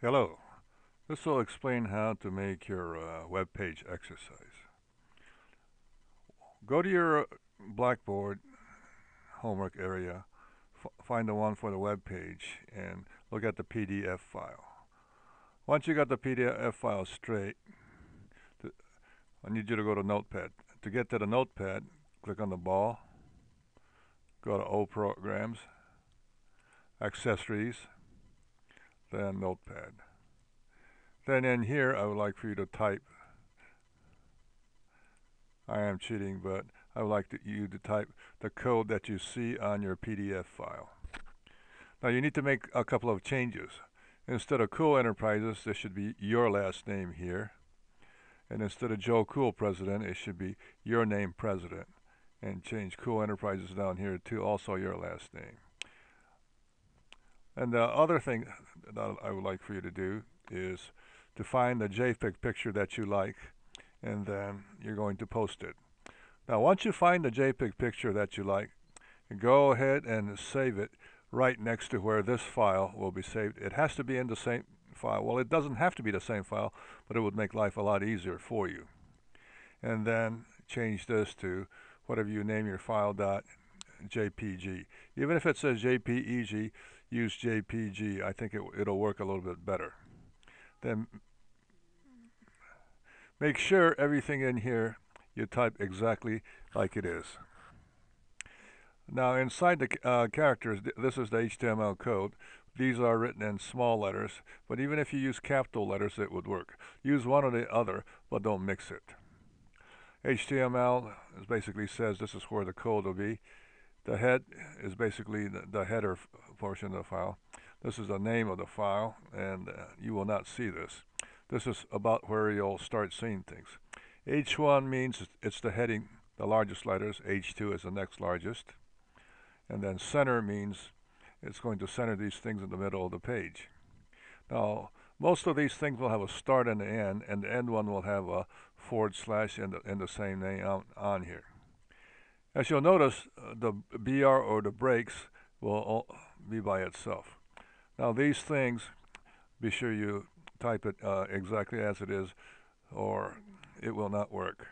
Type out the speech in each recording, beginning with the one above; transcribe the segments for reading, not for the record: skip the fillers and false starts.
Hello. This will explain how to make your web page exercise. Go to your Blackboard homework area, find the one for the web page, and look at the PDF file. Once you got the PDF file straight, I need you to go to Notepad. To get to the Notepad, click on the ball, go to O Programs, Accessories, then Notepad. Then in here, I would like for you to type. I am cheating, but I would like you to type the code that you see on your PDF file. Now you need to make a couple of changes. Instead of Cool Enterprises, this should be your last name here. And instead of Joe Cool President, it should be your name President. And change Cool Enterprises down here to also your last name. And the other thing that I would like for you to do is to find the JPEG picture that you like, and then you're going to post it. Now once you find the JPEG picture that you like, go ahead and save it right next to where this file will be saved. It has to be in the same file. Well, it doesn't have to be the same file, but it would make life a lot easier for you. And then change this to whatever you name your file .jpg. Even if it says JPEG, use JPG. I think it'll work a little bit better. Then make sure everything in here you type exactly like it is. Now inside the characters, this is the HTML code. These are written in small letters, but even if you use capital letters, it would work. Use one or the other, but don't mix it. HTML basically says this is where the code will be. The head is basically the header portion of the file. This is the name of the file, and you will not see this. This is about where you'll start seeing things. H1 means it's the heading, the largest letters. H2 is the next largest. And then center means it's going to center these things in the middle of the page. Now, most of these things will have a start and an end, and the end one will have a / and the same name on here. As you'll notice, the BR or the breaks will be by itself. Now these things, be sure you type it exactly as it is, or it will not work.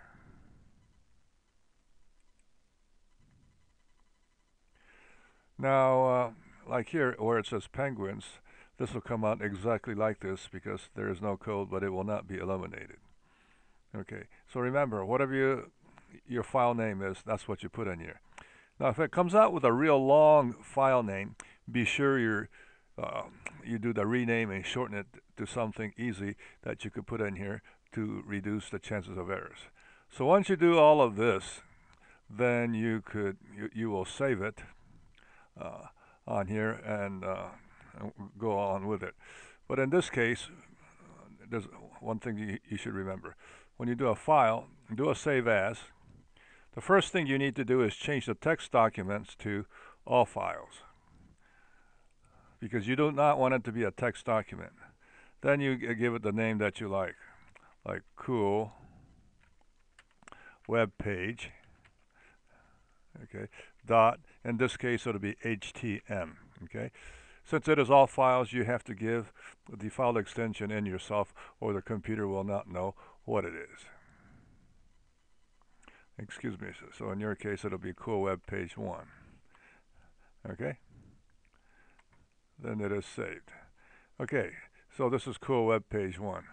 Now, like here where it says penguins, this will come out exactly like this because there is no code, but it will not be eliminated. Okay, so remember, whatever your file name is, that's what you put in here. Now if it comes out with a real long file name, be sure you do the rename and shorten it to something easy that you could put in here to reduce the chances of errors. So once you do all of this, then you will save it on here and go on with it. But in this case, there's one thing you should remember. When you do a file, do a save as. The first thing you need to do is change the text documents to all files, because you do not want it to be a text document. Then you give it the name that you like cool web page. Okay, dot, in this case it'll be HTM. Okay, since it is all files, you have to give the file extension in yourself, or the computer will not know what it is. Excuse me. So in your case, it'll be cool web page 1. Okay, then it is saved. Okay, so this is cool web page 1.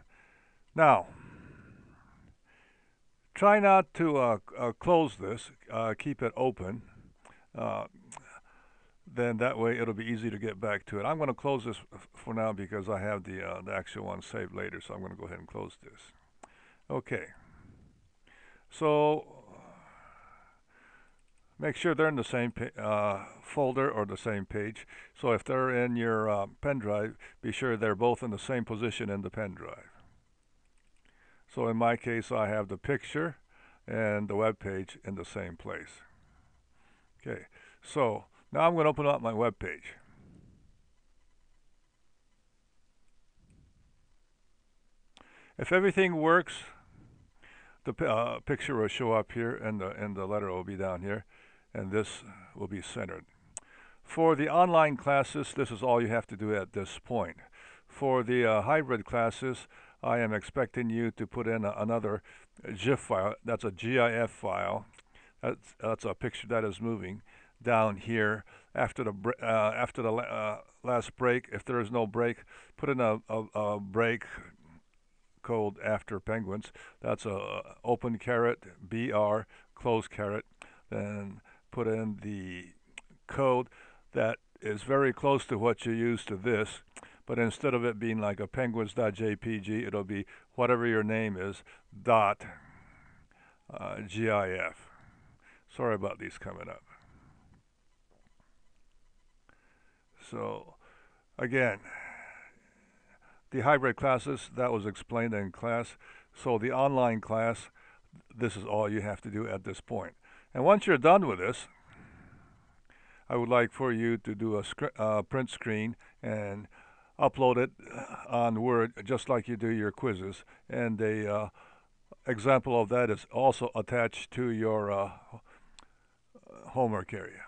Now, try not to close this. Keep it open. Then that way it'll be easy to get back to it. I'm going to close this for now because I have the actual one saved later, so I'm going to go ahead and close this. Okay, so make sure they're in the same folder or the same page. So if they're in your pen drive, be sure they're both in the same position in the pen drive. So in my case, I have the picture and the web page in the same place. Okay, so now I'm going to open up my web page. If everything works, the picture will show up here, and the letter will be down here, and this will be centered. For the online classes, this is all you have to do at this point. For the hybrid classes, I am expecting you to put in another GIF file. That's a GIF file. That's a picture that is moving down here. After the last break, if there is no break, put in a break code after penguins. That's a open caret BR close caret. Then put in the code that is very close to what you use to this, but instead of it being like a penguins.jpg, it'll be whatever your name is dot GIF. Sorry about these coming up. So again, the hybrid classes, that was explained in class. So the online class, this is all you have to do at this point. And once you're done with this, I would like for you to do a print screen and upload it on Word just like you do your quizzes. And a example of that is also attached to your homework area.